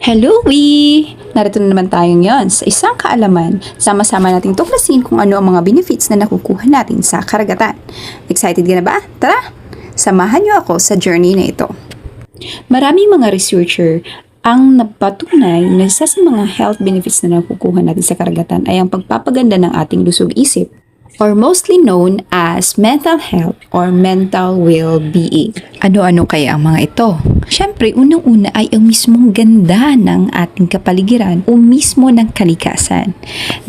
Hello, Narito na naman tayo ngayon sa isang kaalaman. Sama-sama nating tuklasin kung ano ang mga benefits na nakukuha natin sa karagatan. Excited ka na ba? Tara! Samahan niyo ako sa journey na ito. Maraming mga researcher ang napatunay na isa sa mga health benefits na nakukuha natin sa karagatan ay ang pagpapaganda ng ating lusog-isip, or mostly known as mental health or mental well-being. Ano-ano kaya ang mga ito? Siyempre, unang-una ay ang mismong ganda ng ating kapaligiran o mismo ng kalikasan.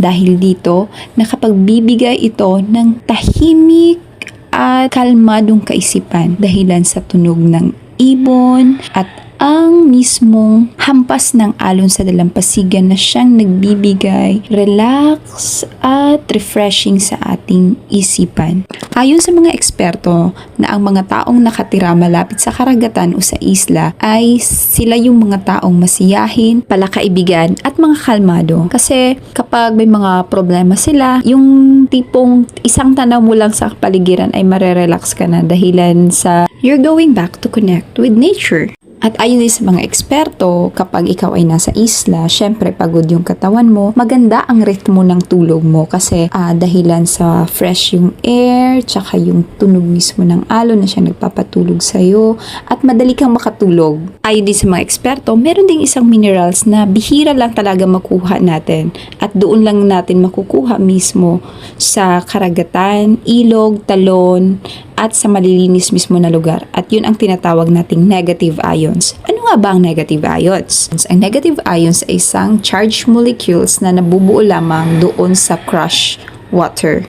Dahil dito, nakapagbibigay ito ng tahimik at kalmadong kaisipan dahilan sa tunog ng ibon at ang mismong hampas ng alon sa dalampasigan na siyang nagbibigay relax at refreshing sa ating isipan. Ayon sa mga eksperto na ang mga taong nakatira malapit sa karagatan o sa isla ay sila yung mga taong masiyahin, palakaibigan at mga kalmado. Kasi kapag may mga problema sila, yung tipong isang tanaw mo lang sa kapaligiran ay marerelax ka na dahilan sa you're going back to connect with nature. At ayon din sa mga eksperto, kapag ikaw ay nasa isla, syempre pagod yung katawan mo, maganda ang ritmo ng tulog mo kasi dahilan sa fresh yung air, tsaka yung tunog mismo ng alon na siya nagpapatulog sa'yo, at madali kang makatulog. Ayon din sa mga eksperto, meron ding isang minerals na bihira lang talaga makuha natin at doon lang natin makukuha mismo sa karagatan, ilog, talon, at sa malilinis mismo na lugar. At yun ang tinatawag nating negative ions. Ano nga ba ang negative ions? Ang negative ions ay isang charged molecules na nabubuo lamang doon sa crushed water.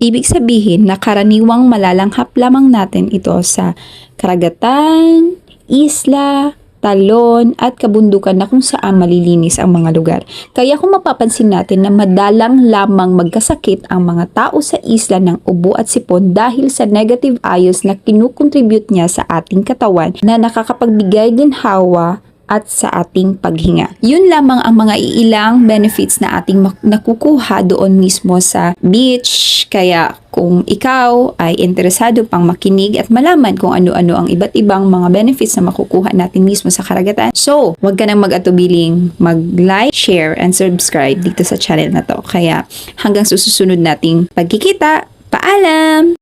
Ibig sabihin na karaniwang malalanghap lamang natin ito sa karagatan, isla, talon at kabundukan na kung saan malilinis ang mga lugar. Kaya kung mapapansin natin na madalang lamang magkasakit ang mga tao sa isla ng ubo at sipon dahil sa negative ions na kinukontribute niya sa ating katawan na nakakapagbigay din hawa at sa ating paghinga. Yun lamang ang mga iilang benefits na ating nakukuha doon mismo sa beach. Kaya kung ikaw ay interesado pang makinig at malaman kung ano-ano ang iba't ibang mga benefits na makukuha natin mismo sa karagatan, so huwag ka nang mag-atubiling mag-like, share, and subscribe dito sa channel na to. Kaya hanggang susunod nating pagkikita, paalam!